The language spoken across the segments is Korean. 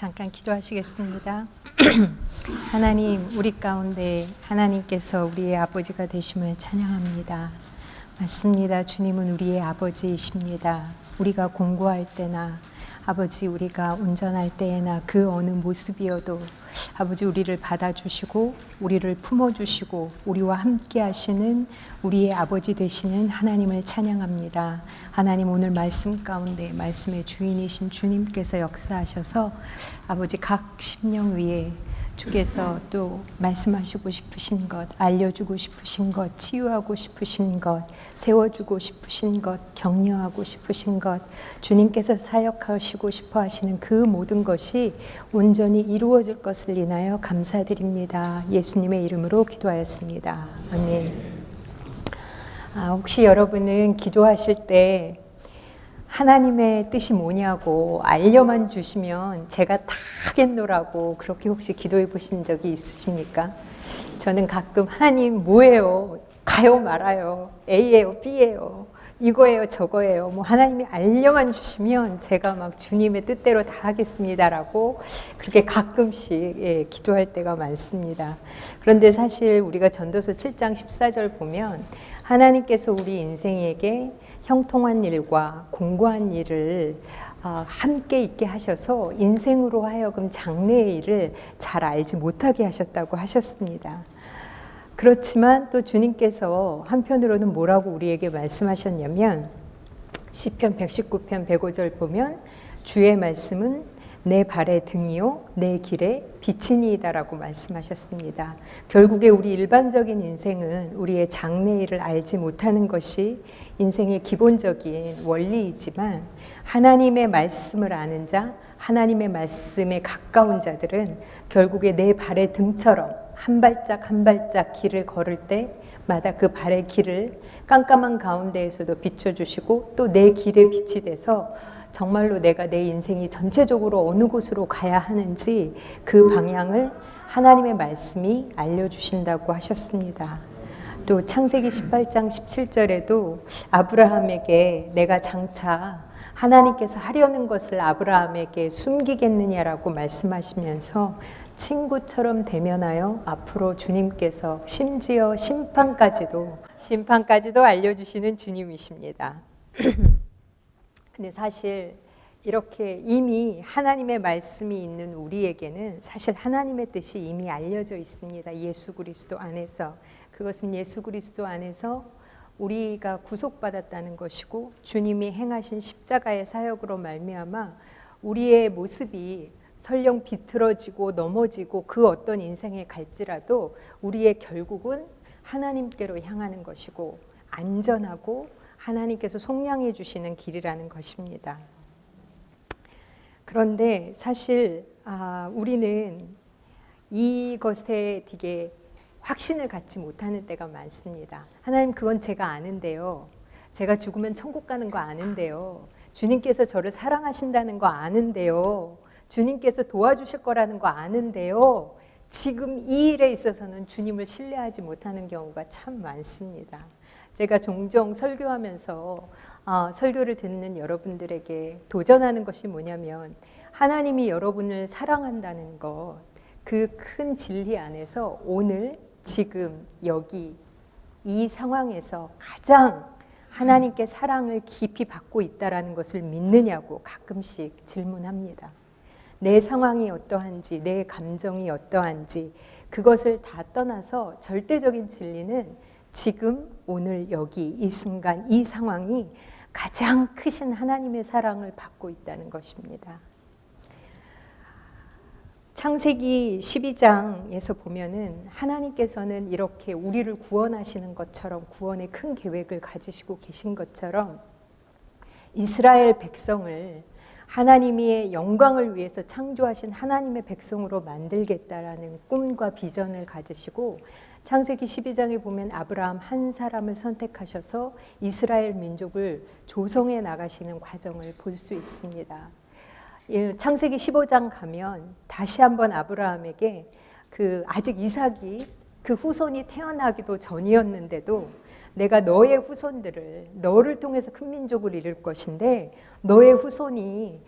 잠깐 기도하시겠습니다. 하나님, 우리 가운데 하나님께서 우리의 아버지가 되심을 찬양합니다. 맞습니다. 주님은 우리의 아버지이십니다. 우리가 공부할 때나 아버지 우리가 운전할 때에나 그 어느 모습이어도 아버지 우리를 받아주시고 우리를 품어주시고 우리와 함께 하시는 우리의 아버지 되시는 하나님을 찬양합니다. 하나님, 오늘 말씀 가운데 말씀의 주인이신 주님께서 역사하셔서 아버지 각 심령 위에 주께서 또 말씀하시고 싶으신 것, 알려주고 싶으신 것, 치유하고 싶으신 것, 세워주고 싶으신 것, 격려하고 싶으신 것, 주님께서 사역하시고 싶어 하시는 그 모든 것이 온전히 이루어질 것을 인하여 감사드립니다. 예수님의 이름으로 기도하였습니다. 아멘. 혹시 여러분은 기도하실 때 하나님의 뜻이 뭐냐고 알려만 주시면 제가 다 하겠노라고 그렇게 혹시 기도해 보신 적이 있으십니까? 저는 가끔 하나님 뭐예요? 가요 말아요? A예요? B예요? 이거예요? 저거예요? 뭐 하나님이 알려만 주시면 제가 막 주님의 뜻대로 다 하겠습니다라고 그렇게 가끔씩 기도할 때가 많습니다. 그런데 사실 우리가 전도서 7장 14절 보면 하나님께서 우리 인생에게 형통한 일과 공고한 일을 함께 있게 하셔서 인생으로 하여금 장래의 일을 잘 알지 못하게 하셨다고 하셨습니다. 그렇지만 또 주님께서 한편으로는 뭐라고 우리에게 말씀하셨냐면 시편 119편 105절 보면 주의 말씀은 내 발의 등이요 내 길의 빛이니이다라고 말씀하셨습니다. 결국에 우리 일반적인 인생은 우리의 장래일을 알지 못하는 것이 인생의 기본적인 원리이지만 하나님의 말씀을 아는 자, 하나님의 말씀에 가까운 자들은 결국에 내 발의 등처럼 한 발짝 한 발짝 길을 걸을 때마다 그 발의 길을 깜깜한 가운데에서도 비춰주시고 또 내 길의 빛이 돼서 정말로 내가 내 인생이 전체적으로 어느 곳으로 가야 하는지 그 방향을 하나님의 말씀이 알려주신다고 하셨습니다. 또 창세기 18장 17절에도 아브라함에게 내가 장차 하나님께서 하려는 것을 아브라함에게 숨기겠느냐라고 말씀하시면서 친구처럼 대면하여 앞으로 주님께서 심지어 심판까지도 알려주시는 주님이십니다. 근데 사실 이렇게 이미 하나님의 말씀이 있는 우리에게는 사실 하나님의 뜻이 이미 알려져 있습니다. 예수 그리스도 안에서. 그것은 예수 그리스도 안에서 우리가 구속받았다는 것이고 주님이 행하신 십자가의 사역으로 말미암아 우리의 모습이 설령 비틀어지고 넘어지고 그 어떤 인생에 갈지라도 우리의 결국은 하나님께로 향하는 것이고 안전하고 하나님께서 속량해 주시는 길이라는 것입니다. 그런데 사실 우리는 이것에 되게 확신을 갖지 못하는 때가 많습니다. 하나님, 그건 제가 아는데요. 제가 죽으면 천국 가는 거 아는데요. 주님께서 저를 사랑하신다는 거 아는데요. 주님께서 도와주실 거라는 거 아는데요. 지금 이 일에 있어서는 주님을 신뢰하지 못하는 경우가 참 많습니다. 제가 종종 설교하면서 설교를 듣는 여러분들에게 도전하는 것이 뭐냐면 하나님이 여러분을 사랑한다는 것, 그 큰 진리 안에서 오늘 지금 여기 이 상황에서 가장 하나님께 사랑을 깊이 받고 있다라는 것을 믿느냐고 가끔씩 질문합니다. 내 상황이 어떠한지, 내 감정이 어떠한지 그것을 다 떠나서 절대적인 진리는 지금 오늘 여기 이 순간 이 상황이 가장 크신 하나님의 사랑을 받고 있다는 것입니다. 창세기 12장에서 보면은 하나님께서는 이렇게 우리를 구원하시는 것처럼 구원의 큰 계획을 가지시고 계신 것처럼 이스라엘 백성을 하나님의 영광을 위해서 창조하신 하나님의 백성으로 만들겠다라는 꿈과 비전을 가지시고 창세기 12장에 보면 아브라함 한 사람을 선택하셔서 이스라엘 민족을 조성해 나가시는 과정을 볼 수 있습니다. 창세기 15장 가면 다시 한번 아브라함에게 아직 이삭이 그 후손이 태어나기도 전이었는데도 내가 너의 후손들을 너를 통해서 큰 민족을 이룰 것인데 너의 후손이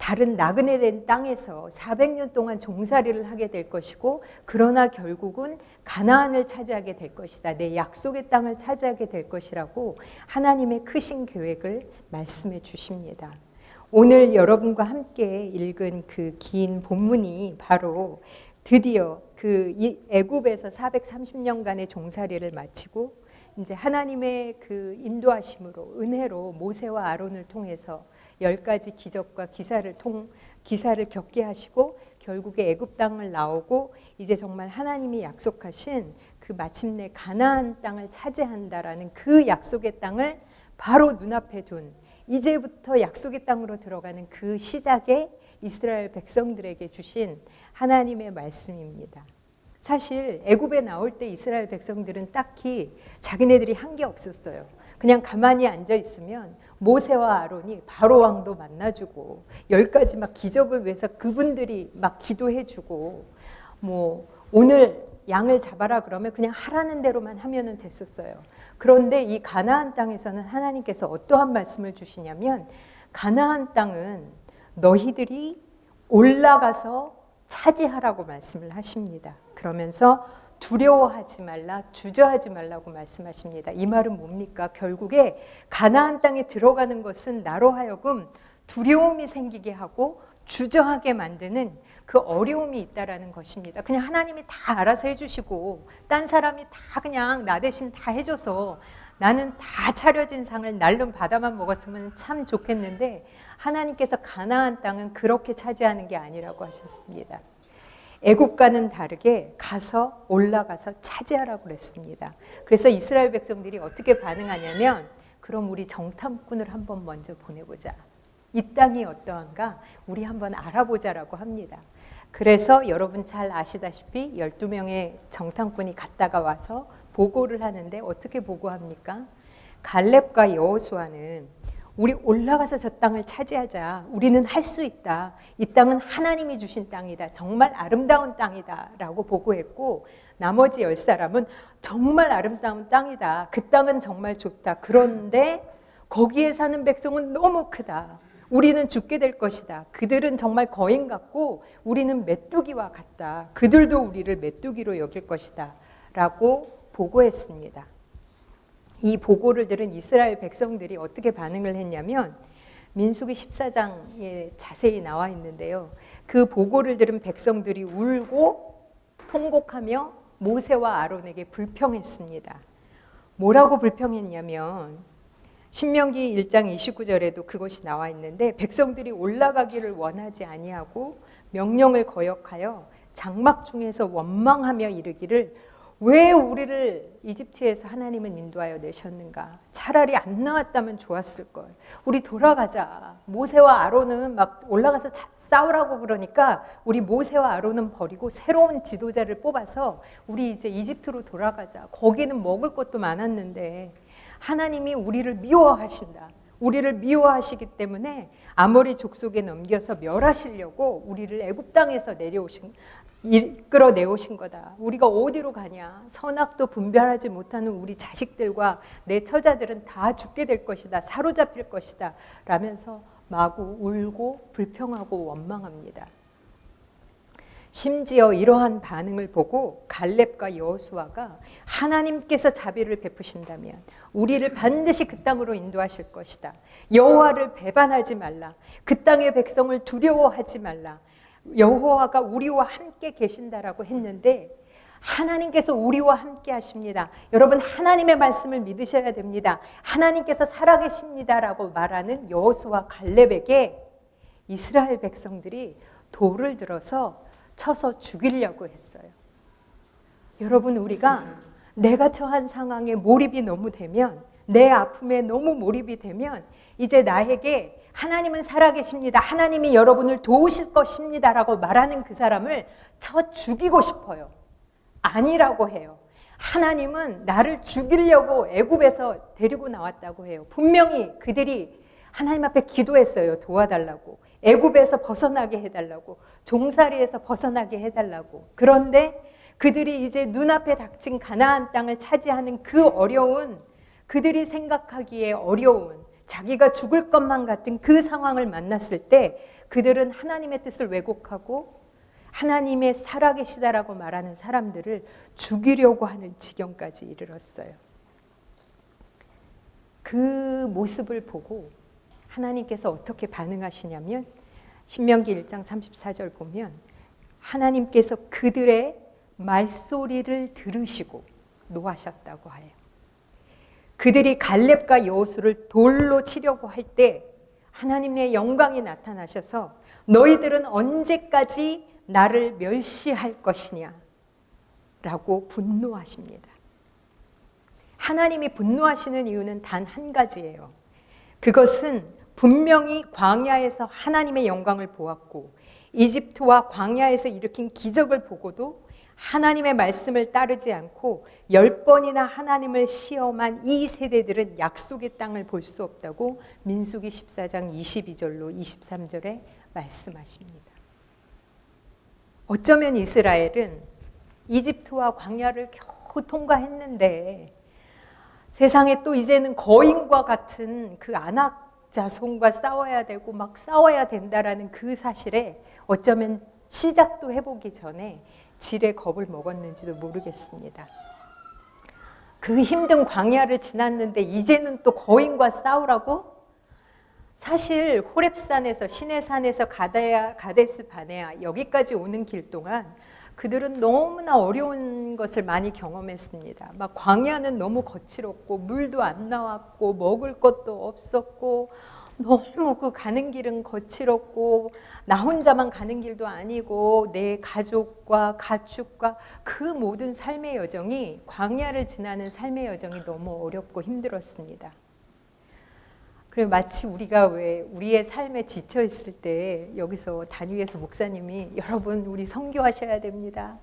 다른 나그네 된 땅에서 400년 동안 종살이를 하게 될 것이고, 그러나 결국은 가나안을 차지하게 될 것이다. 내 약속의 땅을 차지하게 될 것이라고 하나님의 크신 계획을 말씀해 주십니다. 오늘 여러분과 함께 읽은 그 긴 본문이 바로 드디어 그 애굽에서 430년간의 종살이를 마치고 이제 하나님의 그 인도하심으로, 은혜로 모세와 아론을 통해서 10가지 기적과 기사를 겪게 하시고 결국에 애굽 땅을 나오고 이제 정말 하나님이 약속하신 그 마침내 가나안 땅을 차지한다라는 그 약속의 땅을 바로 눈앞에 둔, 이제부터 약속의 땅으로 들어가는 그 시작에 이스라엘 백성들에게 주신 하나님의 말씀입니다. 사실 애굽에 나올 때 이스라엘 백성들은 딱히 자기네들이 한 게 없었어요. 그냥 가만히 앉아 있으면 모세와 아론이 바로 왕도 만나주고 10가지 막 기적을 위해서 그분들이 막 기도해주고, 뭐 오늘 양을 잡아라 그러면 그냥 하라는 대로만 하면은 됐었어요. 그런데 이 가나안 땅에서는 하나님께서 어떠한 말씀을 주시냐면, 가나안 땅은 너희들이 올라가서 차지하라고 말씀을 하십니다. 그러면서 두려워하지 말라, 주저하지 말라고 말씀하십니다. 이 말은 뭡니까? 결국에 가나안 땅에 들어가는 것은 나로 하여금 두려움이 생기게 하고 주저하게 만드는 그 어려움이 있다라는 것입니다. 그냥 하나님이 다 알아서 해주시고 딴 사람이 다 그냥 나 대신 다 해줘서 나는 다 차려진 상을 날름 받아만 먹었으면 참 좋겠는데, 하나님께서 가나안 땅은 그렇게 차지하는 게 아니라고 하셨습니다. 애국과는 다르게 가서 올라가서 차지하라고 그랬습니다. 그래서 이스라엘 백성들이 어떻게 반응하냐면, 그럼 우리 정탐꾼을 한번 먼저 보내보자. 이 땅이 어떠한가 우리 한번 알아보자라고 합니다. 그래서 여러분 잘 아시다시피 12명의 정탐꾼이 갔다가 와서 보고를 하는데 어떻게 보고합니까? 갈렙과 여호수아는 우리 올라가서 저 땅을 차지하자. 우리는 할 수 있다. 이 땅은 하나님이 주신 땅이다. 정말 아름다운 땅이다 라고 보고했고, 나머지 10사람은 정말 아름다운 땅이다. 그 땅은 정말 좋다. 그런데 거기에 사는 백성은 너무 크다. 우리는 죽게 될 것이다. 그들은 정말 거인 같고 우리는 메뚜기와 같다. 그들도 우리를 메뚜기로 여길 것이다 라고 보고했습니다. 이 보고를 들은 이스라엘 백성들이 어떻게 반응을 했냐면, 민수기 14장에 자세히 나와 있는데요. 그 보고를 들은 백성들이 울고 통곡하며 모세와 아론에게 불평했습니다. 뭐라고 불평했냐면, 신명기 1장 29절에도 그것이 나와 있는데, 백성들이 올라가기를 원하지 아니하고 명령을 거역하여 장막 중에서 원망하며 이르기를, 왜 우리를 이집트에서 하나님은 인도하여 내셨는가? 차라리 안 나왔다면 좋았을 걸. 우리 돌아가자. 모세와 아론은 막 올라가서 싸우라고 그러니까 우리 모세와 아론은 버리고 새로운 지도자를 뽑아서 우리 이제 이집트로 돌아가자. 거기는 먹을 것도 많았는데 하나님이 우리를 미워하신다. 우리를 미워하시기 때문에 아모리 족속에 넘겨서 멸하시려고 우리를 애굽 땅에서 이끌어내오신 거다. 우리가 어디로 가냐? 선악도 분별하지 못하는 우리 자식들과 내 처자들은 다 죽게 될 것이다. 사로잡힐 것이다. 라면서 마구 울고 불평하고 원망합니다. 심지어 이러한 반응을 보고 갈렙과 여호수아가 하나님께서 자비를 베푸신다면 우리를 반드시 그 땅으로 인도하실 것이다. 여호와를 배반하지 말라. 그 땅의 백성을 두려워하지 말라. 여호와가 우리와 함께 계신다라고 했는데, 하나님께서 우리와 함께 하십니다. 여러분, 하나님의 말씀을 믿으셔야 됩니다. 하나님께서 살아계십니다라고 말하는 여호수아 갈렙에게 이스라엘 백성들이 돌을 들어서 쳐서 죽이려고 했어요. 여러분, 우리가 내가 처한 상황에 몰입이 너무 되면, 내 아픔에 너무 몰입이 되면 이제 나에게 하나님은 살아계십니다. 하나님이 여러분을 도우실 것입니다 라고 말하는 그 사람을 쳐 죽이고 싶어요. 아니라고 해요. 하나님은 나를 죽이려고 애굽에서 데리고 나왔다고 해요. 분명히 그들이 하나님 앞에 기도했어요. 도와달라고. 애굽에서 벗어나게 해달라고. 종살이에서 벗어나게 해달라고. 그런데 그들이 이제 눈앞에 닥친 가나안 땅을 차지하는 그 어려운, 그들이 생각하기에 어려운, 자기가 죽을 것만 같은 그 상황을 만났을 때 그들은 하나님의 뜻을 왜곡하고 하나님의 살아계시다라고 말하는 사람들을 죽이려고 하는 지경까지 이르렀어요. 그 모습을 보고 하나님께서 어떻게 반응하시냐면 신명기 1장 34절 보면 하나님께서 그들의 말소리를 들으시고 노하셨다고 해요. 그들이 갈렙과 여호수를 돌로 치려고 할 때 하나님의 영광이 나타나셔서 너희들은 언제까지 나를 멸시할 것이냐 라고 분노하십니다. 하나님이 분노하시는 이유는 단 한 가지예요. 그것은 분명히 광야에서 하나님의 영광을 보았고 이집트와 광야에서 일으킨 기적을 보고도 하나님의 말씀을 따르지 않고 10번이나 하나님을 시험한 이 세대들은 약속의 땅을 볼 수 없다고 민수기 14장 22절로 23절에 말씀하십니다. 어쩌면 이스라엘은 이집트와 광야를 겨우 통과했는데 세상에 또 이제는 거인과 같은 그 아낙 자손과 싸워야 되고 막 싸워야 된다라는 그 사실에 어쩌면 시작도 해보기 전에 질의 겁을 먹었는지도 모르겠습니다. 그 힘든 광야를 지났는데 이제는 또 거인과 싸우라고? 사실 호렙산에서 시내산에서 가데스 바네아 여기까지 오는 길 동안 그들은 너무나 어려운 것을 많이 경험했습니다. 막 광야는 너무 거칠었고 물도 안 나왔고 먹을 것도 없었고 너무 그 가는 길은 거칠었고 나 혼자만 가는 길도 아니고 내 가족과 가축과 그 모든 삶의 여정이 광야를 지나는 삶의 여정이 너무 어렵고 힘들었습니다. 그리고 마치 우리가 왜 우리의 삶에 지쳐 있을 때 여기서 단위에서 목사님이 여러분 우리 선교하셔야 됩니다.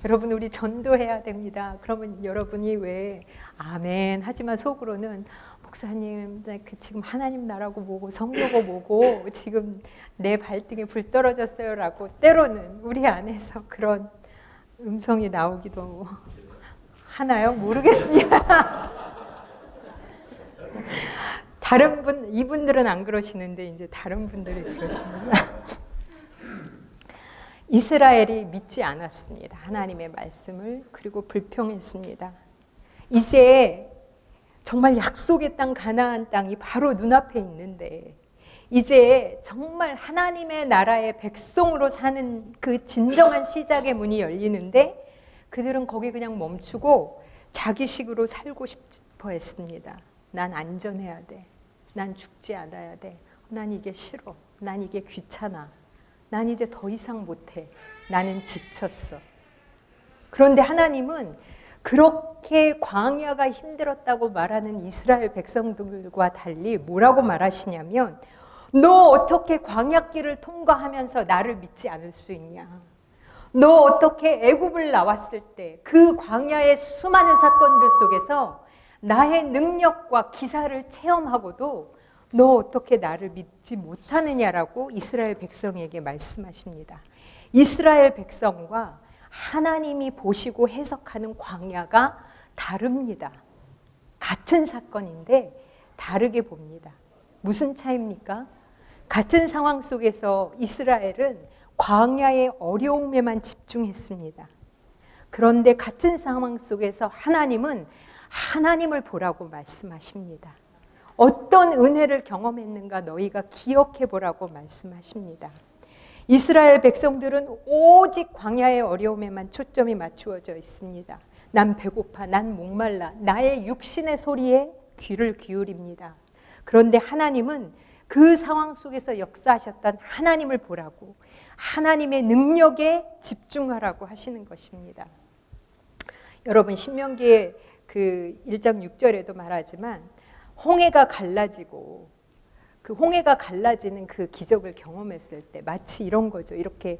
여러분 우리 전도해야 됩니다. 그러면 여러분이 왜 아멘 하지만 속으로는 목사님 지금 하나님 나라고 뭐고 선교고 뭐고 지금 내 발등에 불 떨어졌어요 라고 때로는 우리 안에서 그런 음성이 나오기도 하나요? 모르겠습니다. 다른 분, 이분들은 안 그러시는데 이제 다른 분들이 그러십니다. 이스라엘이 믿지 않았습니다. 하나님의 말씀을. 그리고 불평했습니다. 이제 정말 약속의 땅 가나안 땅이 바로 눈앞에 있는데 이제 정말 하나님의 나라의 백성으로 사는 그 진정한 시작의 문이 열리는데 그들은 거기 그냥 멈추고 자기식으로 살고 싶어 했습니다. 난 안전해야 돼. 난 죽지 않아야 돼. 난 이게 싫어. 난 이게 귀찮아. 난 이제 더 이상 못해. 나는 지쳤어. 그런데 하나님은 그렇게 광야가 힘들었다고 말하는 이스라엘 백성들과 달리 뭐라고 말하시냐면 너 어떻게 광야길을 통과하면서 나를 믿지 않을 수 있냐. 너 어떻게 애굽을 나왔을 때 그 광야의 수많은 사건들 속에서 나의 능력과 기사를 체험하고도 너 어떻게 나를 믿지 못하느냐라고 이스라엘 백성에게 말씀하십니다. 이스라엘 백성과 하나님이 보시고 해석하는 광야가 다릅니다. 같은 사건인데 다르게 봅니다. 무슨 차이입니까? 같은 상황 속에서 이스라엘은 광야의 어려움에만 집중했습니다. 그런데 같은 상황 속에서 하나님은 하나님을 보라고 말씀하십니다. 어떤 은혜를 경험했는가 너희가 기억해 보라고 말씀하십니다. 이스라엘 백성들은 오직 광야의 어려움에만 초점이 맞추어져 있습니다. 난 배고파, 난 목말라, 나의 육신의 소리에 귀를 기울입니다. 그런데 하나님은 그 상황 속에서 역사하셨던 하나님을 보라고 하나님의 능력에 집중하라고 하시는 것입니다. 여러분 신명기의 그 1장 6절에도 말하지만 홍해가 갈라지고 그 홍해가 갈라지는 그 기적을 경험했을 때 마치 이런 거죠. 이렇게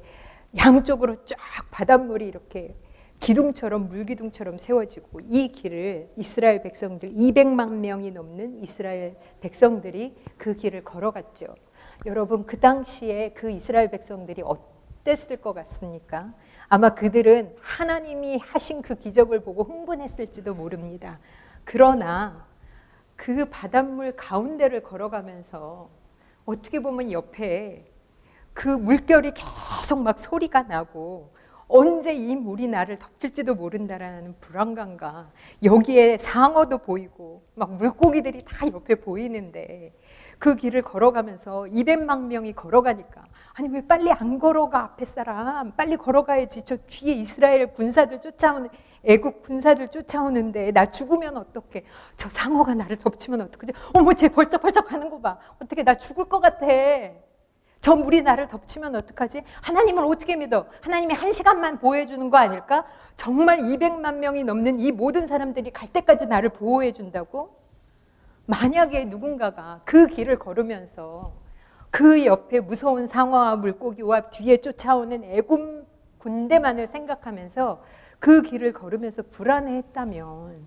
양쪽으로 쫙 바닷물이 이렇게 기둥처럼 물기둥처럼 세워지고 이 길을 이스라엘 백성들 200만 명이 넘는 이스라엘 백성들이 그 길을 걸어갔죠. 여러분 그 당시에 그 이스라엘 백성들이 어땠을 것 같습니까? 아마 그들은 하나님이 하신 그 기적을 보고 흥분했을지도 모릅니다. 그러나 그 바닷물 가운데를 걸어가면서 어떻게 보면 옆에 그 물결이 계속 막 소리가 나고 언제 이 물이 나를 덮칠지도 모른다라는 불안감과 여기에 상어도 보이고 막 물고기들이 다 옆에 보이는데 그 길을 걸어가면서 200만 명이 걸어가니까 아니 왜 빨리 안 걸어가 앞에 사람 빨리 걸어가야지 저 뒤에 이스라엘 군사들 쫓아오는 애국 군사들 쫓아오는데 나 죽으면 어떡해 저 상어가 나를 덮치면 어떡하지 어머 쟤 벌쩍벌쩍 하는 거 봐 어떻게 나 죽을 것 같아 저 물이 나를 덮치면 어떡하지 하나님을 어떻게 믿어 하나님이 1시간만 보호해 주는 거 아닐까 정말 200만 명이 넘는 이 모든 사람들이 갈 때까지 나를 보호해 준다고 만약에 누군가가 그 길을 걸으면서 그 옆에 무서운 상어와 물고기와 뒤에 쫓아오는 애굽 군대만을 생각하면서 그 길을 걸으면서 불안해했다면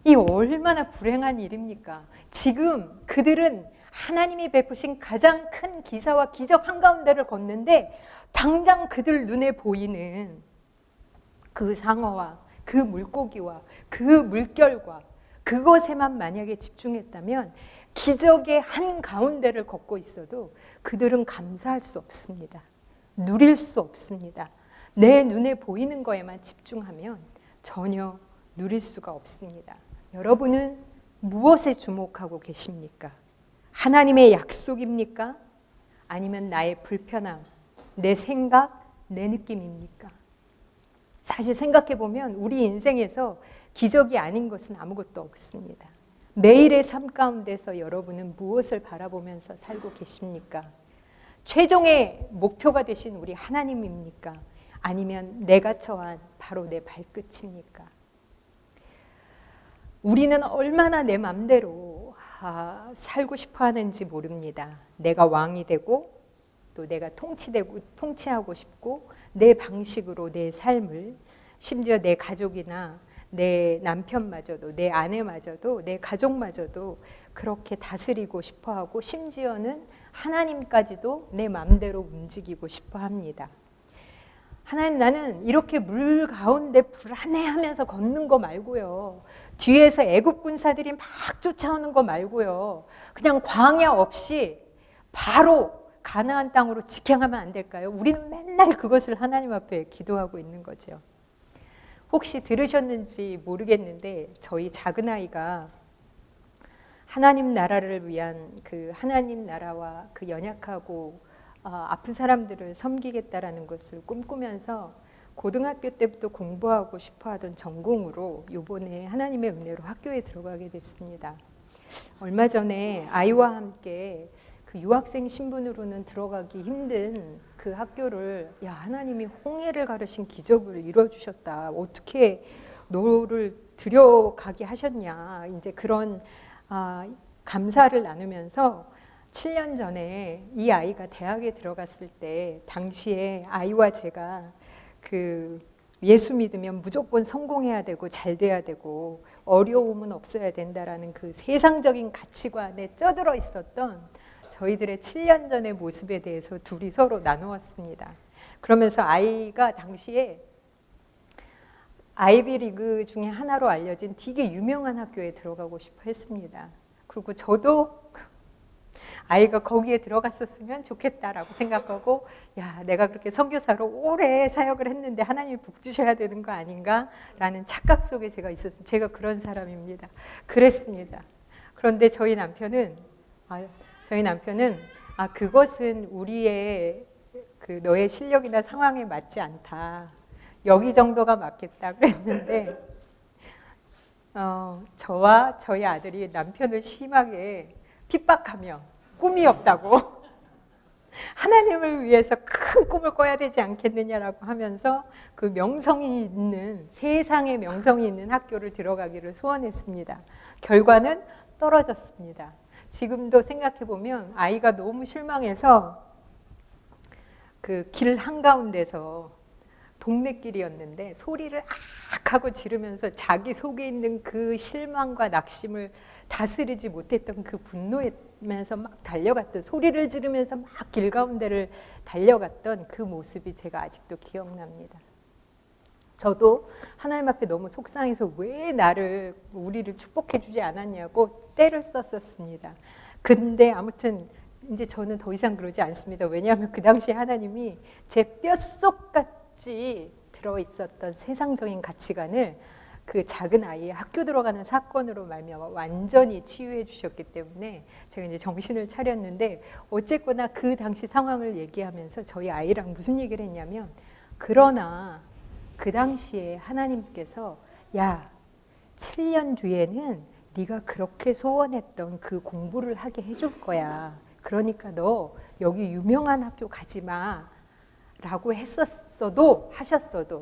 이 얼마나 불행한 일입니까? 지금 그들은 하나님이 베푸신 가장 큰 기사와 기적 한가운데를 걷는데 당장 그들 눈에 보이는 그 상어와 그 물고기와 그 물결과 그것에만 만약에 집중했다면 기적의 한가운데를 걷고 있어도 그들은 감사할 수 없습니다. 누릴 수 없습니다. 내 눈에 보이는 거에만 집중하면 전혀 누릴 수가 없습니다. 여러분은 무엇에 주목하고 계십니까? 하나님의 약속입니까? 아니면 나의 불편함, 내 생각, 내 느낌입니까? 사실 생각해 보면 우리 인생에서 기적이 아닌 것은 아무것도 없습니다. 매일의 삶 가운데서 여러분은 무엇을 바라보면서 살고 계십니까? 최종의 목표가 되신 우리 하나님입니까? 아니면 내가 처한 바로 내 발끝입니까? 우리는 얼마나 내 맘대로 살고 싶어 하는지 모릅니다. 내가 왕이 되고 또 내가 통치하고 싶고 내 방식으로 내 삶을 심지어 내 가족이나 내 남편마저도 내 아내마저도 내 가족마저도 그렇게 다스리고 싶어하고 심지어는 하나님까지도 내 맘대로 움직이고 싶어 합니다. 하나님 나는 이렇게 물 가운데 불안해하면서 걷는 거 말고요. 뒤에서 애굽 군사들이 막 쫓아오는 거 말고요. 그냥 광야 없이 바로 가나안 땅으로 직행하면 안 될까요? 우리는 맨날 그것을 하나님 앞에 기도하고 있는 거죠. 혹시 들으셨는지 모르겠는데 저희 작은 아이가 하나님 나라를 위한 그 하나님 나라와 그 연약하고 아픈 사람들을 섬기겠다라는 것을 꿈꾸면서 고등학교 때부터 공부하고 싶어하던 전공으로 이번에 하나님의 은혜로 학교에 들어가게 됐습니다. 얼마 전에 아이와 함께 그 유학생 신분으로는 들어가기 힘든 그 학교를 하나님이 홍해를 가르신 기적을 이루어주셨다. 어떻게 너를 들여가게 하셨냐. 이제 그런 감사를 나누면서 7년 전에 이 아이가 대학에 들어갔을 때 당시에 아이와 제가 그 예수 믿으면 무조건 성공해야 되고 잘 돼야 되고 어려움은 없어야 된다라는 그 세상적인 가치관에 쩌들어 있었던 저희들의 7년 전의 모습에 대해서 둘이 서로 나누었습니다. 그러면서 아이가 당시에 아이비리그 중에 하나로 알려진 되게 유명한 학교에 들어가고 싶어 했습니다. 그리고 저도 아이가 거기에 들어갔었으면 좋겠다라고 생각하고 내가 그렇게 선교사로 오래 사역을 했는데 하나님이 복 주셔야 되는 거 아닌가라는 착각 속에 제가 있었습니다. 제가 그런 사람입니다. 그랬습니다. 그런데 저희 남편은 그것은 우리의 그 너의 실력이나 상황에 맞지 않다. 여기 정도가 맞겠다 그랬는데 저와 저희 아들이 남편을 심하게 핍박하며 꿈이 없다고 하나님을 위해서 큰 꿈을 꿔야 되지 않겠느냐라고 하면서 그 명성이 있는 세상에 명성이 있는 학교를 들어가기를 소원했습니다. 결과는 떨어졌습니다. 지금도 생각해 보면 아이가 너무 실망해서 그 길 한가운데서 동네길이었는데 소리를 악 하고 지르면서 자기 속에 있는 그 실망과 낙심을 다스리지 못했던 그 분노에면서 막 달려갔던 소리를 지르면서 막 길 가운데를 달려갔던 그 모습이 제가 아직도 기억납니다. 저도 하나님 앞에 너무 속상해서 왜 우리를 축복해 주지 않았냐고 때를 썼었습니다. 근데 아무튼 이제 저는 더 이상 그러지 않습니다. 왜냐하면 그 당시 하나님이 제 뼛속같이 들어있었던 세상적인 가치관을 그 작은 아이의 학교 들어가는 사건으로 말미암아 완전히 치유해 주셨기 때문에 제가 이제 정신을 차렸는데, 어쨌거나 그 당시 상황을 얘기하면서 저희 아이랑 무슨 얘기를 했냐면, 그러나 그 당시에 하나님께서 야, 7년 뒤에는 네가 그렇게 소원했던 그 공부를 하게 해줄 거야. 그러니까 너 여기 유명한 학교 가지 마 라고 하셨어도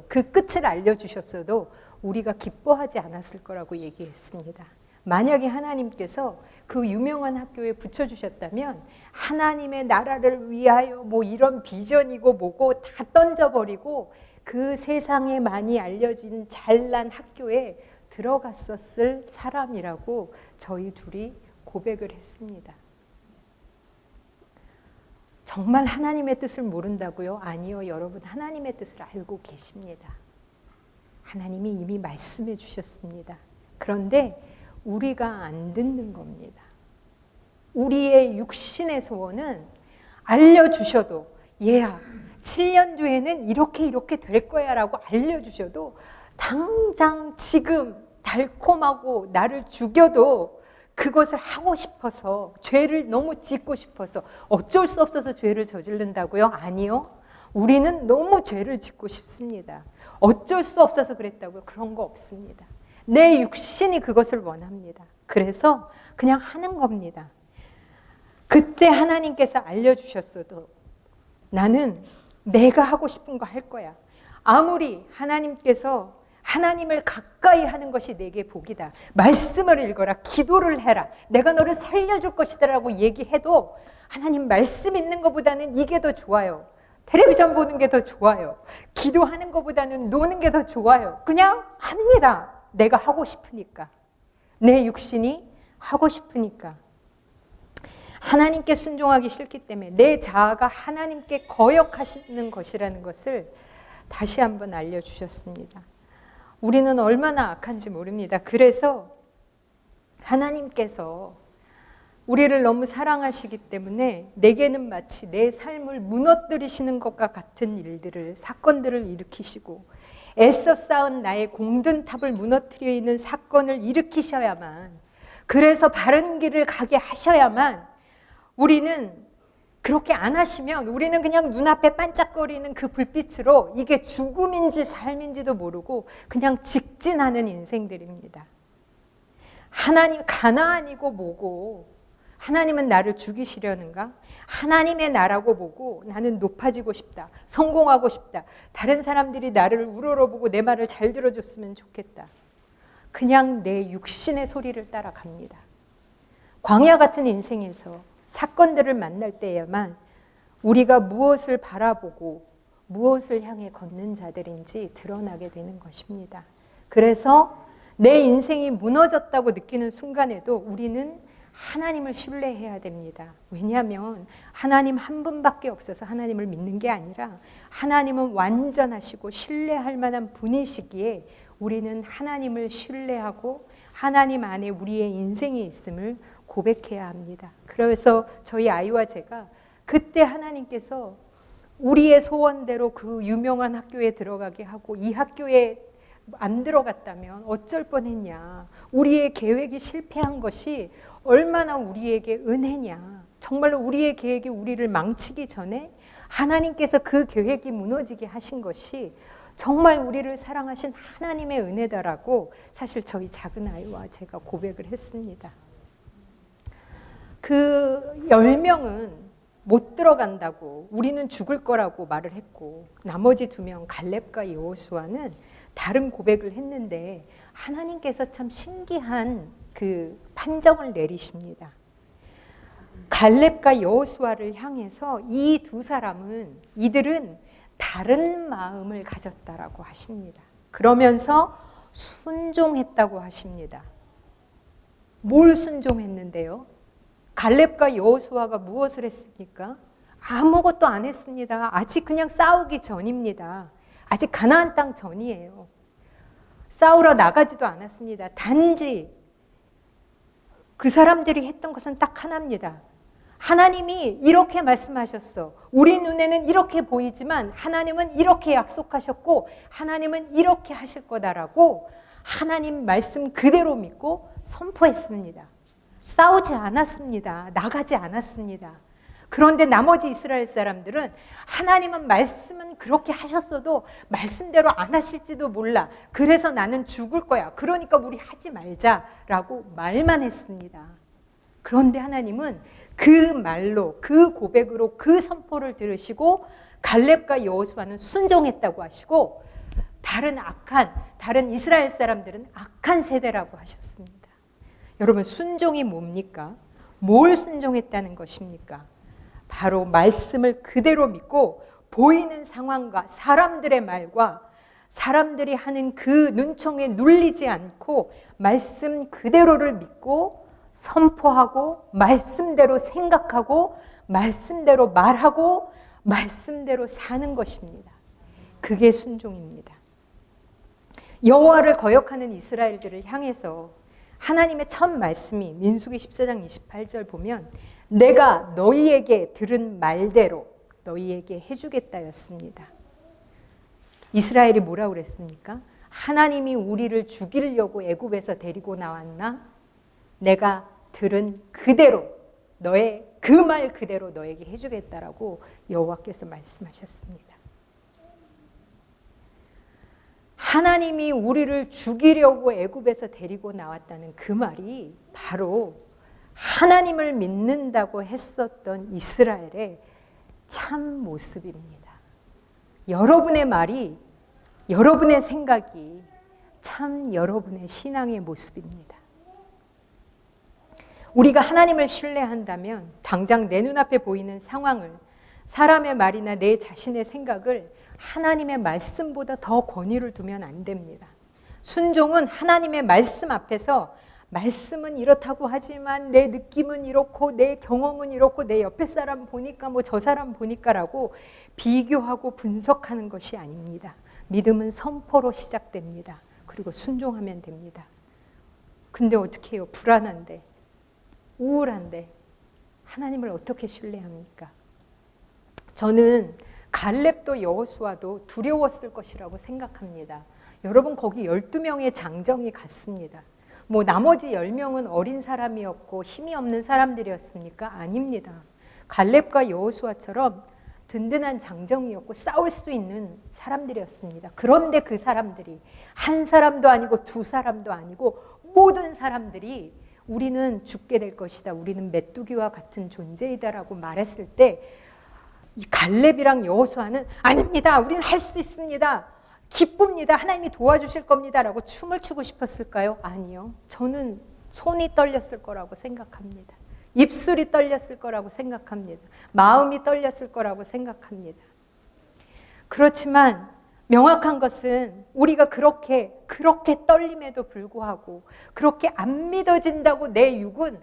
그 끝을 알려주셨어도 우리가 기뻐하지 않았을 거라고 얘기했습니다. 만약에 하나님께서 그 유명한 학교에 붙여주셨다면 하나님의 나라를 위하여 뭐 이런 비전이고 뭐고 다 던져버리고 그 세상에 많이 알려진 잘난 학교에 들어갔었을 사람이라고 저희 둘이 고백을 했습니다. 정말 하나님의 뜻을 모른다고요? 아니요, 여러분, 하나님의 뜻을 알고 계십니다. 하나님이 이미 말씀해 주셨습니다. 그런데 우리가 안 듣는 겁니다. 우리의 육신의 소원은 알려주셔도, 얘야 7년 뒤에는 이렇게 될 거야 라고 알려주셔도 당장 지금 달콤하고 나를 죽여도 그것을 하고 싶어서, 죄를 너무 짓고 싶어서 어쩔 수 없어서 죄를 저지른다고요? 아니요. 우리는 너무 죄를 짓고 싶습니다. 어쩔 수 없어서 그랬다고요? 그런 거 없습니다. 내 육신이 그것을 원합니다. 그래서 그냥 하는 겁니다. 그때 하나님께서 알려주셨어도 나는 내가 하고 싶은 거 할 거야. 아무리 하나님께서 하나님을 가까이 하는 것이 내게 복이다. 말씀을 읽어라. 기도를 해라. 내가 너를 살려줄 것이다 라고 얘기해도 하나님 말씀 읽는 것보다는 이게 더 좋아요. 텔레비전 보는 게 더 좋아요. 기도하는 것보다는 노는 게 더 좋아요. 그냥 합니다. 내가 하고 싶으니까. 내 육신이 하고 싶으니까. 하나님께 순종하기 싫기 때문에 내 자아가 하나님께 거역하시는 것이라는 것을 다시 한번 알려주셨습니다. 우리는 얼마나 악한지 모릅니다. 그래서 하나님께서 우리를 너무 사랑하시기 때문에 내게는 마치 내 삶을 무너뜨리시는 것과 같은 일들을, 사건들을 일으키시고 애써 쌓은 나의 공든 탑을 무너뜨리는 사건을 일으키셔야만, 그래서 바른 길을 가게 하셔야만, 우리는 그렇게 안 하시면 우리는 그냥 눈앞에 반짝거리는 그 불빛으로 이게 죽음인지 삶인지도 모르고 그냥 직진하는 인생들입니다. 하나님 가나안이고 뭐고, 하나님은 나를 죽이시려는가? 하나님의 나라고 보고 나는 높아지고 싶다, 성공하고 싶다, 다른 사람들이 나를 우러러보고 내 말을 잘 들어줬으면 좋겠다. 그냥 내 육신의 소리를 따라갑니다. 광야 같은 인생에서 사건들을 만날 때에만 우리가 무엇을 바라보고 무엇을 향해 걷는 자들인지 드러나게 되는 것입니다. 그래서 내 인생이 무너졌다고 느끼는 순간에도 우리는 하나님을 신뢰해야 됩니다. 왜냐하면 하나님 한 분밖에 없어서 하나님을 믿는 게 아니라 하나님은 완전하시고 신뢰할 만한 분이시기에 우리는 하나님을 신뢰하고 하나님 안에 우리의 인생이 있음을 고백해야 합니다. 그래서 저희 아이와 제가 그때 하나님께서 우리의 소원대로 그 유명한 학교에 들어가게 하고 이 학교에 안 들어갔다면 어쩔 뻔했냐, 우리의 계획이 실패한 것이 얼마나 우리에게 은혜냐, 정말로 우리의 계획이 우리를 망치기 전에 하나님께서 그 계획이 무너지게 하신 것이 정말 우리를 사랑하신 하나님의 은혜다라고 사실 저희 작은 아이와 제가 고백을 했습니다. 그 10명은 못 들어간다고, 우리는 죽을 거라고 말을 했고, 나머지 2명 갈렙과 여호수아는 다른 고백을 했는데 하나님께서 참 신기한 그 판정을 내리십니다. 갈렙과 여호수아를 향해서 이 두 사람은, 이들은 다른 마음을 가졌다라고 하십니다. 그러면서 순종했다고 하십니다. 뭘 순종했는데요? 갈렙과 여호수아가 무엇을 했습니까? 아무것도 안 했습니다. 아직 그냥 싸우기 전입니다. 아직 가나안 땅 전이에요. 싸우러 나가지도 않았습니다. 단지 그 사람들이 했던 것은 딱 하나입니다. 하나님이 이렇게 말씀하셨어. 우리 눈에는 이렇게 보이지만 하나님은 이렇게 약속하셨고 하나님은 이렇게 하실 거다라고 하나님 말씀 그대로 믿고 선포했습니다. 싸우지 않았습니다. 나가지 않았습니다. 그런데 나머지 이스라엘 사람들은 하나님은 말씀은 그렇게 하셨어도 말씀대로 안 하실지도 몰라. 그래서 나는 죽을 거야. 그러니까 우리 하지 말자라고 말만 했습니다. 그런데 하나님은 그 말로, 그 고백으로, 그 선포를 들으시고 갈렙과 여호수아는 순종했다고 하시고 다른 이스라엘 사람들은 악한 세대라고 하셨습니다. 여러분, 순종이 뭡니까? 뭘 순종했다는 것입니까? 바로 말씀을 그대로 믿고 보이는 상황과 사람들의 말과 사람들이 하는 그 눈총에 눌리지 않고 말씀 그대로를 믿고 선포하고 말씀대로 생각하고 말씀대로 말하고 말씀대로 사는 것입니다. 그게 순종입니다. 여호와를 거역하는 이스라엘들을 향해서 하나님의 첫 말씀이 민수기 14장 28절 보면 내가 너희에게 들은 말대로 너희에게 해주겠다였습니다. 이스라엘이 뭐라고 그랬습니까? 하나님이 우리를 죽이려고 애굽에서 데리고 나왔나? 내가 들은 그대로 너의 그 말 그대로 너에게 해주겠다라고 여호와께서 말씀하셨습니다. 하나님이 우리를 죽이려고 애굽에서 데리고 나왔다는 그 말이 바로 하나님을 믿는다고 했었던 이스라엘의 참 모습입니다. 여러분의 말이, 여러분의 생각이 참 여러분의 신앙의 모습입니다. 우리가 하나님을 신뢰한다면 당장 내 눈앞에 보이는 상황을, 사람의 말이나 내 자신의 생각을 하나님의 말씀보다 더 권위를 두면 안 됩니다. 순종은 하나님의 말씀 앞에서 말씀은 이렇다고 하지만 내 느낌은 이렇고 내 경험은 이렇고 내 옆에 사람 보니까 뭐 저 사람 보니까라고 비교하고 분석하는 것이 아닙니다. 믿음은 선포로 시작됩니다. 그리고 순종하면 됩니다. 근데 어떻게 해요? 불안한데, 우울한데 하나님을 어떻게 신뢰합니까? 저는 갈렙도 여호수아도 두려웠을 것이라고 생각합니다. 여러분, 거기 12명의 장정이 갔습니다. 뭐 나머지 10명은 어린 사람이었고 힘이 없는 사람들이었습니까? 아닙니다. 갈렙과 여호수아처럼 든든한 장정이었고 싸울 수 있는 사람들이었습니다. 그런데 그 사람들이 한 사람도 아니고 두 사람도 아니고 모든 사람들이 우리는 죽게 될 것이다. 우리는 메뚜기와 같은 존재이다라고 말했을 때 이 갈렙이랑 여호수아는 아닙니다. 우리는 할 수 있습니다. 기쁩니다. 하나님이 도와주실 겁니다. 라고 춤을 추고 싶었을까요? 아니요. 저는 손이 떨렸을 거라고 생각합니다. 입술이 떨렸을 거라고 생각합니다. 마음이 떨렸을 거라고 생각합니다. 그렇지만 명확한 것은 우리가 그렇게 떨림에도 불구하고 그렇게 안 믿어진다고 내 육은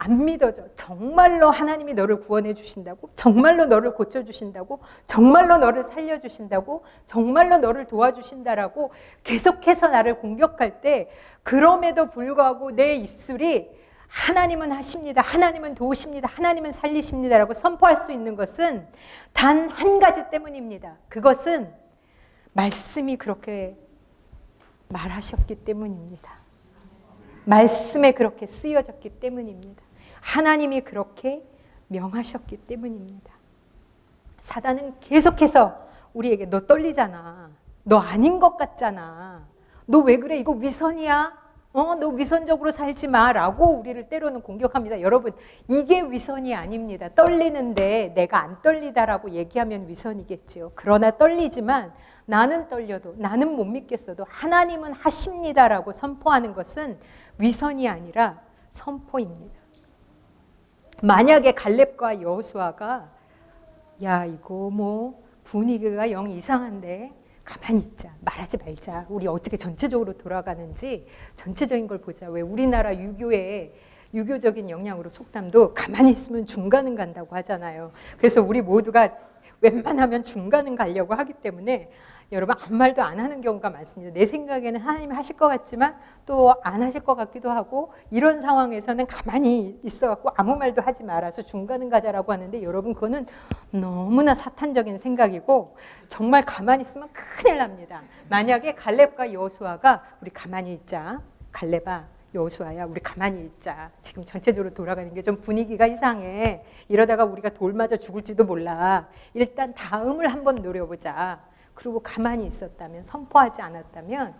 안 믿어져. 정말로 하나님이 너를 구원해 주신다고? 정말로 너를 고쳐주신다고? 정말로 너를 살려주신다고? 정말로 너를 도와주신다라고 계속해서 나를 공격할 때 그럼에도 불구하고 내 입술이 하나님은 하십니다. 하나님은 도우십니다. 하나님은 살리십니다라고 선포할 수 있는 것은 단 한 가지 때문입니다. 그것은 말씀이 그렇게 말하셨기 때문입니다. 말씀에 그렇게 쓰여졌기 때문입니다. 하나님이 그렇게 명하셨기 때문입니다. 사단은 계속해서 우리에게 너 떨리잖아. 너 아닌 것 같잖아. 너 왜 그래? 이거 위선이야? 너 위선적으로 살지 마 라고 우리를 때로는 공격합니다. 여러분, 이게 위선이 아닙니다. 떨리는데 내가 안 떨리다라고 얘기하면 위선이겠죠. 그러나 떨리지만 나는 떨려도 나는 못 믿겠어도 하나님은 하십니다라고 선포하는 것은 위선이 아니라 선포입니다. 만약에 갈렙과 여호수아가 야 이거 뭐 분위기가 영 이상한데 가만히 있자, 말하지 말자, 우리 어떻게 전체적으로 돌아가는지 전체적인 걸 보자. 왜 우리나라 유교적인 영향으로 속담도 가만히 있으면 중간은 간다고 하잖아요. 그래서 우리 모두가 웬만하면 중간은 가려고 하기 때문에 여러분 아무 말도 안 하는 경우가 많습니다. 내 생각에는 하나님이 하실 것 같지만 또 안 하실 것 같기도 하고, 이런 상황에서는 가만히 있어갖고 아무 말도 하지 말아서 중간은 가자라고 하는데, 여러분 그거는 너무나 사탄적인 생각이고 정말 가만히 있으면 큰일 납니다. 만약에 갈렙과 여호수아가 우리 가만히 있자, 갈렙아 여호수아야 우리 가만히 있자, 지금 전체적으로 돌아가는 게 좀 분위기가 이상해, 이러다가 우리가 돌 맞아 죽을지도 몰라, 일단 다음을 한번 노려보자, 그리고 가만히 있었다면, 선포하지 않았다면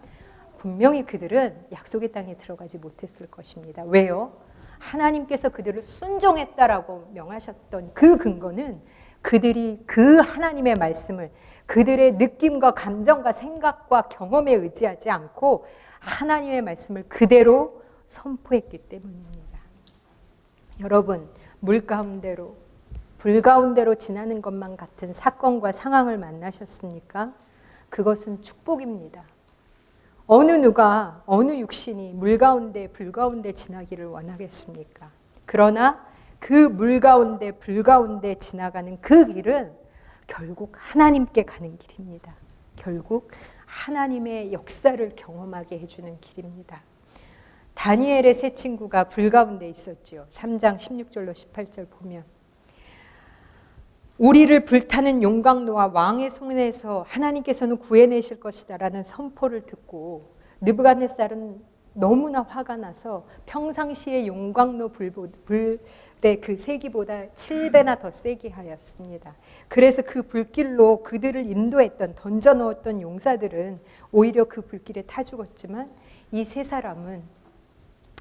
분명히 그들은 약속의 땅에 들어가지 못했을 것입니다. 왜요? 하나님께서 그들을 순종했다라고 명하셨던 그 근거는 그들이 그 하나님의 말씀을 그들의 느낌과 감정과 생각과 경험에 의지하지 않고 하나님의 말씀을 그대로 선포했기 때문입니다. 여러분, 물 가운데로, 불 가운데로 지나는 것만 같은 사건과 상황을 만나셨습니까? 그것은 축복입니다. 어느 누가, 어느 육신이 물 가운데, 불 가운데 지나기를 원하겠습니까? 그러나 그 물 가운데, 불 가운데 지나가는 그 길은 결국 하나님께 가는 길입니다. 결국 하나님의 역사를 경험하게 해주는 길입니다. 다니엘의 세 친구가 불 가운데 있었죠. 3장 16절로 18절 보면, 우리를 불타는 용광로와 왕의 손에서 하나님께서는 구해내실 것이다 라는 선포를 듣고 느부갓네살은 너무나 화가 나서 평상시의 용광로 불의 그 세기보다 7배나 더 세게 하였습니다. 그래서 그 불길로 그들을 인도했던, 던져 넣었던 용사들은 오히려 그 불길에 타 죽었지만, 이 세 사람은,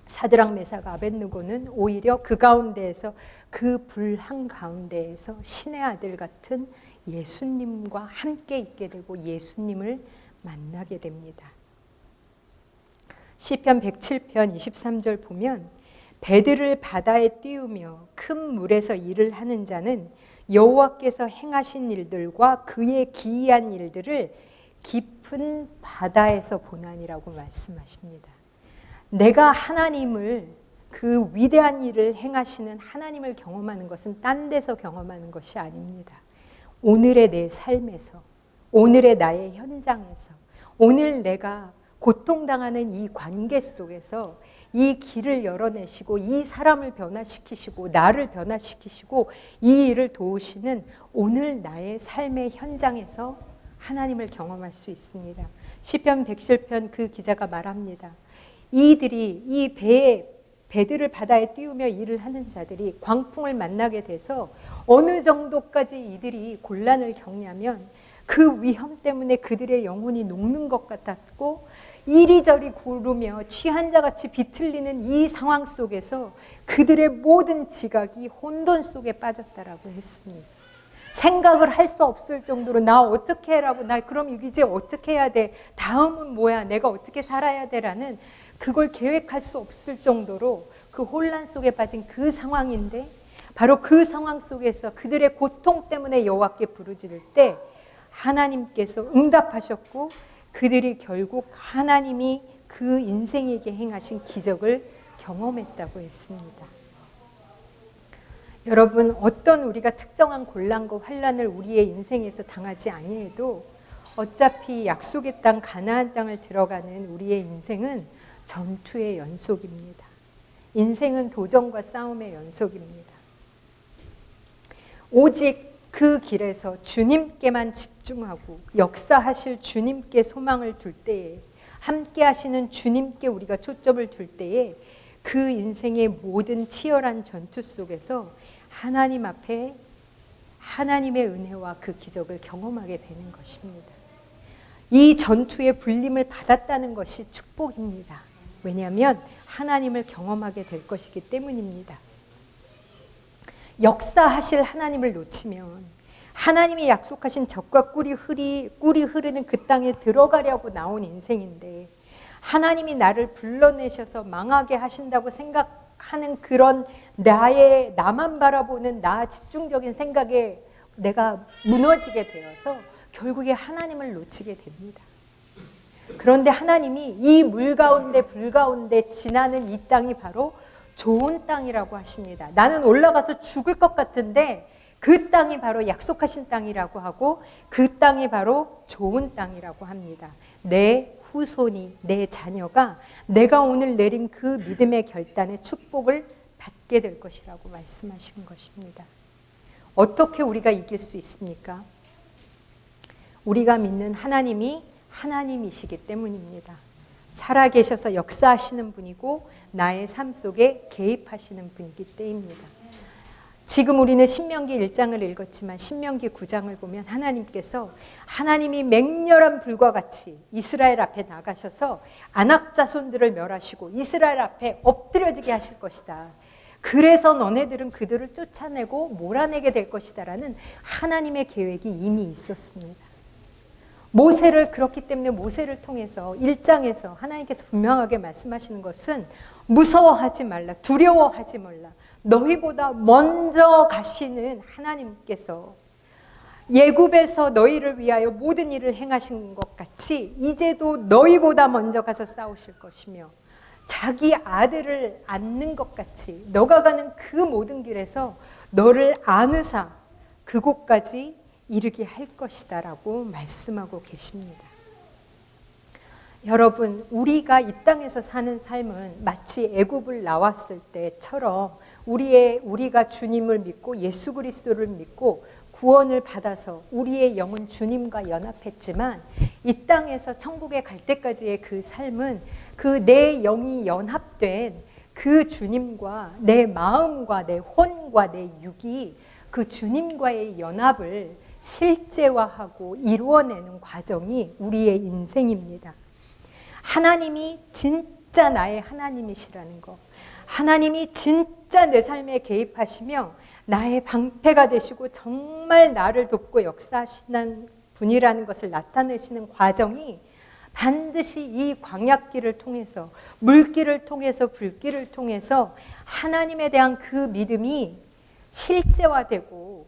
사드락 메삭 아벳느고는 오히려 그 가운데에서, 그 불 한가운데에서 신의 아들 같은 예수님과 함께 있게 되고 예수님을 만나게 됩니다. 시편 107편 23절 보면, 배들을 바다에 띄우며 큰 물에서 일을 하는 자는 여호와께서 행하신 일들과 그의 기이한 일들을 깊은 바다에서 보나니라고 말씀하십니다. 내가 하나님을, 그 위대한 일을 행하시는 하나님을 경험하는 것은 딴 데서 경험하는 것이 아닙니다. 오늘의 내 삶에서, 오늘의 나의 현장에서, 오늘 내가 고통당하는 이 관계 속에서 이 길을 열어내시고 이 사람을 변화시키시고 나를 변화시키시고 이 일을 도우시는 오늘 나의 삶의 현장에서 하나님을 경험할 수 있습니다. 시편 107편 그 기자가 말합니다. 이들이, 이 배들을 바다에 띄우며 일을 하는 자들이 광풍을 만나게 돼서 어느 정도까지 이들이 곤란을 겪냐면, 그 위험 때문에 그들의 영혼이 녹는 것 같았고 이리저리 구르며 취한 자같이 비틀리는 이 상황 속에서 그들의 모든 지각이 혼돈 속에 빠졌다라고 했습니다. 생각을 할 수 없을 정도로, 나 어떻게 해라고, 나 그럼 이제 어떻게 해야 돼, 다음은 뭐야, 내가 어떻게 살아야 돼라는 그걸 계획할 수 없을 정도로 그 혼란 속에 빠진 그 상황인데, 바로 그 상황 속에서 그들의 고통 때문에 여호와께 부르짖을 때 하나님께서 응답하셨고, 그들이 결국 하나님이 그 인생에게 행하신 기적을 경험했다고 했습니다. 여러분, 어떤 우리가 특정한 곤란과 환란을 우리의 인생에서 당하지 아니해도 어차피 약속의 땅, 가나안 땅을 들어가는 우리의 인생은 전투의 연속입니다. 인생은 도전과 싸움의 연속입니다. 오직 그 길에서 주님께만 집중하고 역사하실 주님께 소망을 둘 때에, 함께 하시는 주님께 우리가 초점을 둘 때에 그 인생의 모든 치열한 전투 속에서 하나님 앞에 하나님의 은혜와 그 기적을 경험하게 되는 것입니다. 이 전투의 불림을 받았다는 것이 축복입니다. 왜냐하면 하나님을 경험하게 될 것이기 때문입니다. 역사하실 하나님을 놓치면 하나님이 약속하신 젖과 꿀이 흐르는 그 땅에 들어가려고 나온 인생인데, 하나님이 나를 불러내셔서 망하게 하신다고 생각하는 그런 나만 바라보는 나 집중적인 생각에 내가 무너지게 되어서 결국에 하나님을 놓치게 됩니다. 그런데 하나님이 이 물 가운데 불 가운데 지나는 이 땅이 바로 좋은 땅이라고 하십니다. 나는 올라가서 죽을 것 같은데 그 땅이 바로 약속하신 땅이라고 하고 그 땅이 바로 좋은 땅이라고 합니다. 내 후손이, 내 자녀가 내가 오늘 내린 그 믿음의 결단의 축복을 받게 될 것이라고 말씀하신 것입니다. 어떻게 우리가 이길 수 있습니까? 우리가 믿는 하나님이 하나님이시기 때문입니다. 살아계셔서 역사하시는 분이고 나의 삶 속에 개입하시는 분이기 때문입니다. 지금 우리는 신명기 1장을 읽었지만 신명기 9장을 보면 하나님이 맹렬한 불과 같이 이스라엘 앞에 나가셔서 아낙 자손들을 멸하시고 이스라엘 앞에 엎드려지게 하실 것이다. 그래서 너네들은 그들을 쫓아내고 몰아내게 될 것이다 라는 하나님의 계획이 이미 있었습니다. 그렇기 때문에 모세를 통해서 1장에서 하나님께서 분명하게 말씀하시는 것은 무서워하지 말라, 두려워하지 말라. 너희보다 먼저 가시는 하나님께서 예굽에서 너희를 위하여 모든 일을 행하신 것 같이 이제도 너희보다 먼저 가서 싸우실 것이며 자기 아들을 안는 것 같이 너가 가는 그 모든 길에서 너를 안으사 그곳까지 이르게 할 것이다 라고 말씀하고 계십니다. 여러분, 우리가 이 땅에서 사는 삶은 마치 애굽을 나왔을 때처럼 우리가 주님을 믿고 예수 그리스도를 믿고 구원을 받아서 우리의 영은 주님과 연합했지만 이 땅에서 천국에 갈 때까지의 그 삶은 그 내 영이 연합된 그 주님과 내 마음과 내 혼과 내 육이 그 주님과의 연합을 실제화하고 이루어내는 과정이 우리의 인생입니다. 하나님이 진짜 나의 하나님이시라는 것, 하나님이 진짜 내 삶에 개입하시며 나의 방패가 되시고 정말 나를 돕고 역사하시는 분이라는 것을 나타내시는 과정이 반드시 이 광야길을 통해서 물길을 통해서 불길을 통해서 하나님에 대한 그 믿음이 실제화되고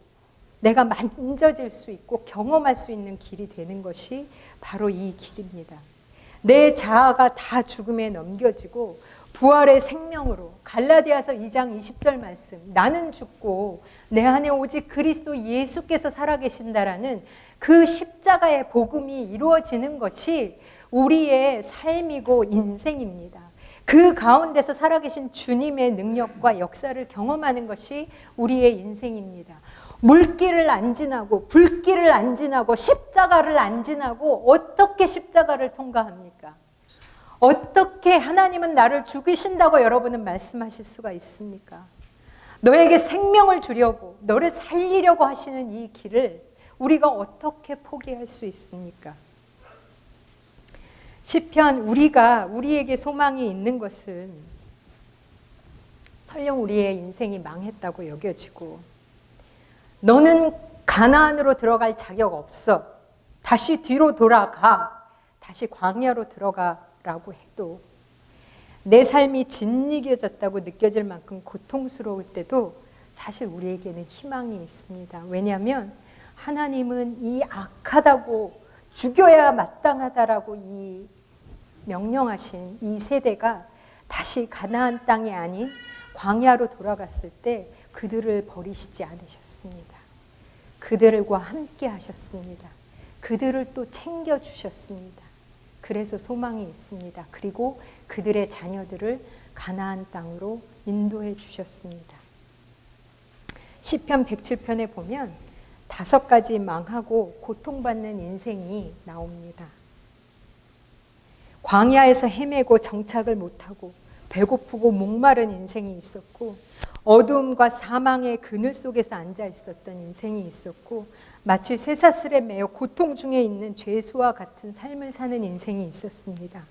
내가 만져질 수 있고 경험할 수 있는 길이 되는 것이 바로 이 길입니다. 내 자아가 다 죽음에 넘겨지고 부활의 생명으로 갈라디아서 2장 20절 말씀 나는 죽고 내 안에 오직 그리스도 예수께서 살아계신다라는 그 십자가의 복음이 이루어지는 것이 우리의 삶이고 인생입니다. 그 가운데서 살아계신 주님의 능력과 역사를 경험하는 것이 우리의 인생입니다. 물길을 안 지나고 불길을 안 지나고 십자가를 안 지나고 어떻게 십자가를 통과합니까? 어떻게 하나님은 나를 죽이신다고 여러분은 말씀하실 수가 있습니까? 너에게 생명을 주려고 너를 살리려고 하시는 이 길을 우리가 어떻게 포기할 수 있습니까? 시편 우리에게 소망이 있는 것은 설령 우리의 인생이 망했다고 여겨지고 너는 가나안으로 들어갈 자격 없어. 다시 뒤로 돌아가. 다시 광야로 들어가라고 해도 내 삶이 짓이겨졌다고 느껴질 만큼 고통스러울 때도 사실 우리에게는 희망이 있습니다. 왜냐하면 하나님은 이 악하다고 죽여야 마땅하다라고 이 명령하신 이 세대가 다시 가나안 땅이 아닌 광야로 돌아갔을 때 그들을 버리시지 않으셨습니다. 그들과 함께 하셨습니다. 그들을 또 챙겨주셨습니다. 그래서 소망이 있습니다. 그리고 그들의 자녀들을 가나안 땅으로 인도해 주셨습니다. 시편 107편에 보면 5가지 망하고 고통받는 인생이 나옵니다. 광야에서 헤매고 정착을 못하고 배고프고 목마른 인생이 있었고 어두움과 사망의 그늘 속에서 앉아 있었던 인생이 있었고 마치 쇠사슬에 매여 고통 중에 있는 죄수와 같은 삶을 사는 인생이 있었습니다.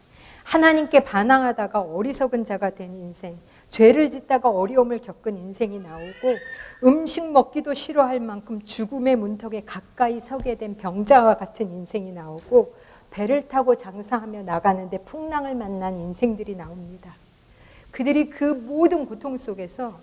하나님께 반항하다가 어리석은 자가 된 인생, 죄를 짓다가 어려움을 겪은 인생이 나오고 음식 먹기도 싫어할 만큼 죽음의 문턱에 가까이 서게 된 병자와 같은 인생이 나오고 배를 타고 장사하며 나가는데 풍랑을 만난 인생들이 나옵니다. 그들이 그 모든 고통 속에서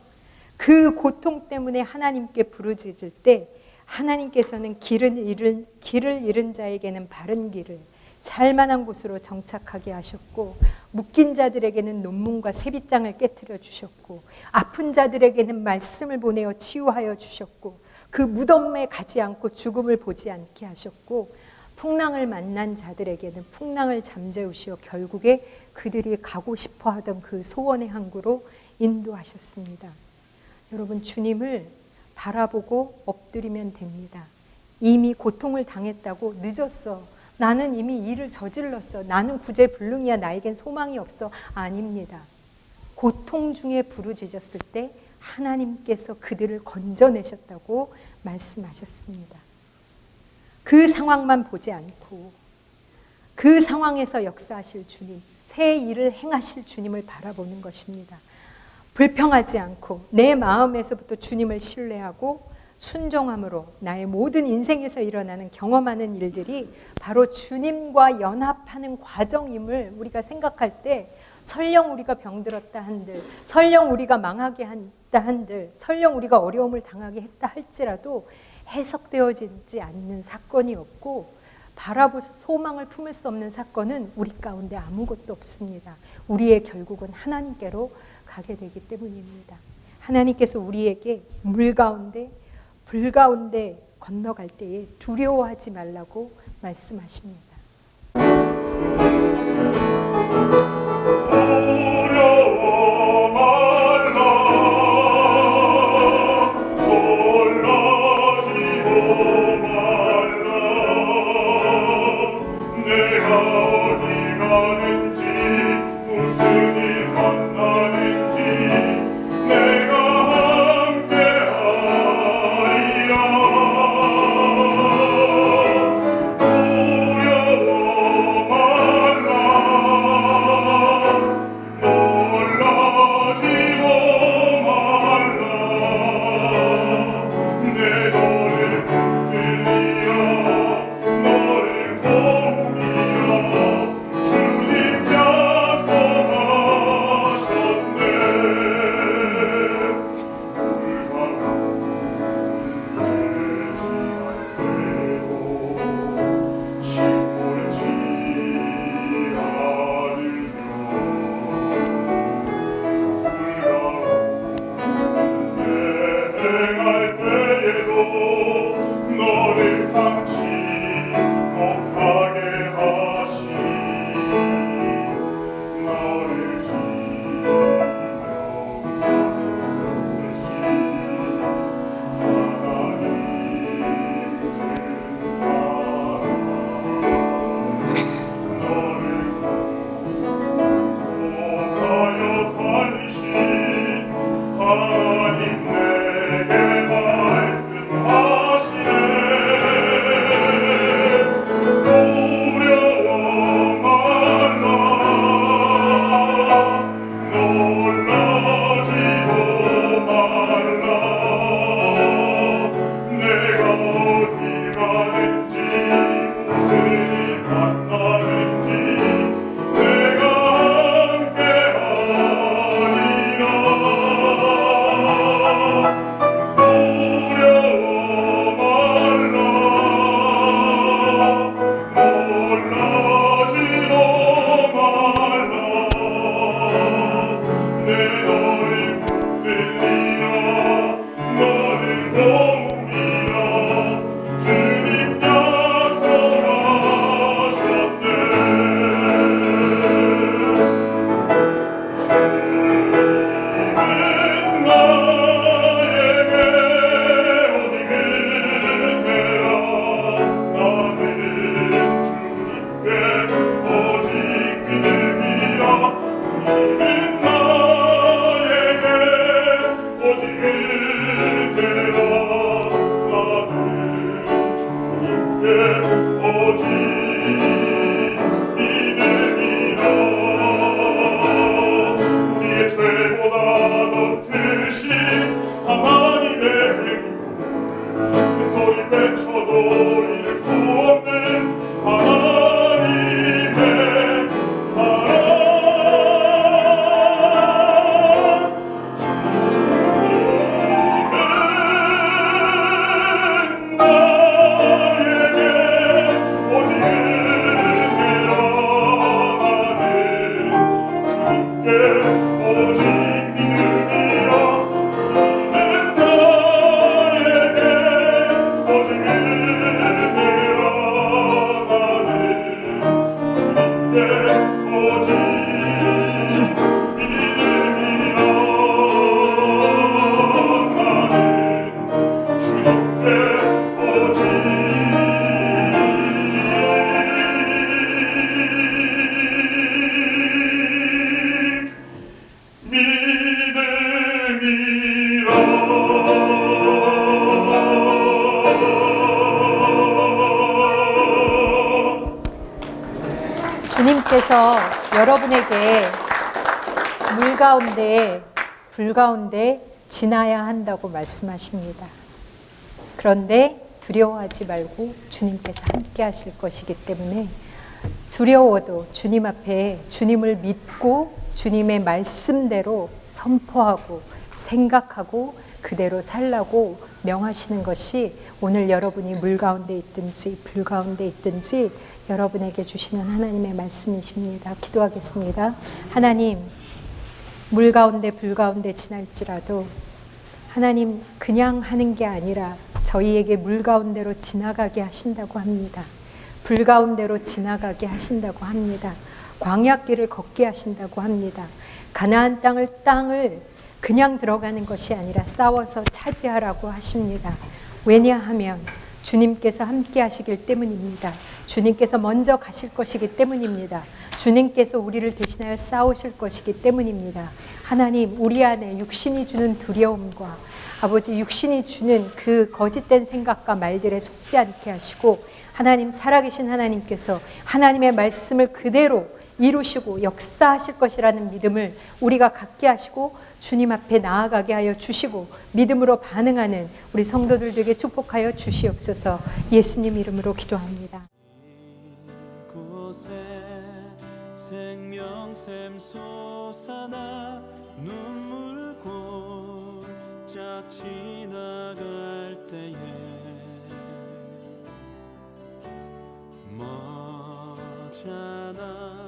그 고통 때문에 하나님께 부르짖을 때 하나님께서는 길을 잃은 자에게는 바른 길을 살만한 곳으로 정착하게 하셨고 묶인 자들에게는 논문과 새빗장을 깨트려 주셨고 아픈 자들에게는 말씀을 보내어 치유하여 주셨고 그 무덤에 가지 않고 죽음을 보지 않게 하셨고, 풍랑을 만난 자들에게는 풍랑을 잠재우시어 결국에 그들이 가고 싶어 하던 그 소원의 항구로 인도하셨습니다. 여러분, 주님을 바라보고 엎드리면 됩니다. 이미 고통을 당했다고 늦었어, 나는 이미 일을 저질렀어, 나는 구제불능이야, 나에겐 소망이 없어. 아닙니다. 고통 중에 부르짖었을 때 하나님께서 그들을 건져내셨다고 말씀하셨습니다. 그 상황만 보지 않고 그 상황에서 역사하실 주님, 새 일을 행하실 주님을 바라보는 것입니다. 불평하지 않고 내 마음에서부터 주님을 신뢰하고 순종함으로 나의 모든 인생에서 일어나는 경험하는 일들이 바로 주님과 연합하는 과정임을 우리가 생각할 때, 설령 우리가 병들었다 한들, 설령 우리가 망하게 했다 한들, 설령 우리가 어려움을 당하게 했다 할지라도 해석되어지지 않는 사건이 없고, 바라볼 소망을 품을 수 없는 사건은 우리 가운데 아무것도 없습니다. 우리의 결국은 하나님께로 가게 되기 때문입니다. 하나님께서 우리에게 물 가운데 불 가운데 건너갈 때에 두려워하지 말라고 말씀하십니다. 두려워 말라, 놀라지도 말라. 내가 어디 가는지, 무슨 일 만나는지 내가 함께하리라. 두려워 말라, 놀라지도 말라. 내 너를 붙들리라, 너를 보리라. 주님 약속하셨네. 행할 때에도 너를 삼지 못하게 하시니, 너를 지켜주신 하나님 큰 사랑, 너를 구하여 살리신 하나님 내게 말씀하시네. 두려워 말라, 놀라지도 말라. 내가 어디 가는지, 무슨 일 만나는지 내가 함께하리라. 두려워 말라, 놀라지도 말라. 내 너를 붙들리라, 너를 도우리라. 주님 약속하셨네. 주님은 나에게 오직 은혜라. 나는 주님께 오직 믿음이라. 주님은 나에게 오직 은혜라. 나는 주님께 오직 믿음이라. 우리의 죄보다 더 크신 하나님의 긍휼, 큰 소리 외쳐도 잃을 수 없는 하나님의 사랑. 주님은 나에게 오직 은혜라. 나는 주님께 오직 믿음이라. 주님은 나에게 여러분에게 물 가운데, 불 가운데 지나야 한다고 말씀하십니다. 그런데 두려워하지 말고 주님께서 함께 하실 것이기 때문에 두려워도 주님 앞에 주님을 믿고 주님의 말씀대로 선포하고 생각하고 그대로 살라고 명하시는 것이 오늘 여러분이 물 가운데 있든지 불 가운데 있든지 여러분에게 주시는 하나님의 말씀이십니다. 기도하겠습니다. 하나님, 물 가운데 불 가운데 지날지라도 하나님 그냥 하는 게 아니라 저희에게 물 가운데로 지나가게 하신다고 합니다. 불 가운데로 지나가게 하신다고 합니다. 광야길을 걷게 하신다고 합니다. 가나안 땅을 그냥 들어가는 것이 아니라 싸워서 차지하라고 하십니다. 왜냐하면 주님께서 함께 하시길 때문입니다. 주님께서 먼저 가실 것이기 때문입니다. 주님께서 우리를 대신하여 싸우실 것이기 때문입니다. 하나님, 우리 안에 육신이 주는 두려움과 아버지 육신이 주는 그 거짓된 생각과 말들에 속지 않게 하시고 하나님, 살아계신 하나님께서 하나님의 말씀을 그대로 이루시고 역사하실 것이라는 믿음을 우리가 갖게 하시고 주님 앞에 나아가게 하여 주시고 믿음으로 반응하는 우리 성도들에게 축복하여 주시옵소서. 예수님 이름으로 기도합니다. 이곳에 생명샘 솟아나 눈물 골짝 지나갈 때에 머잖아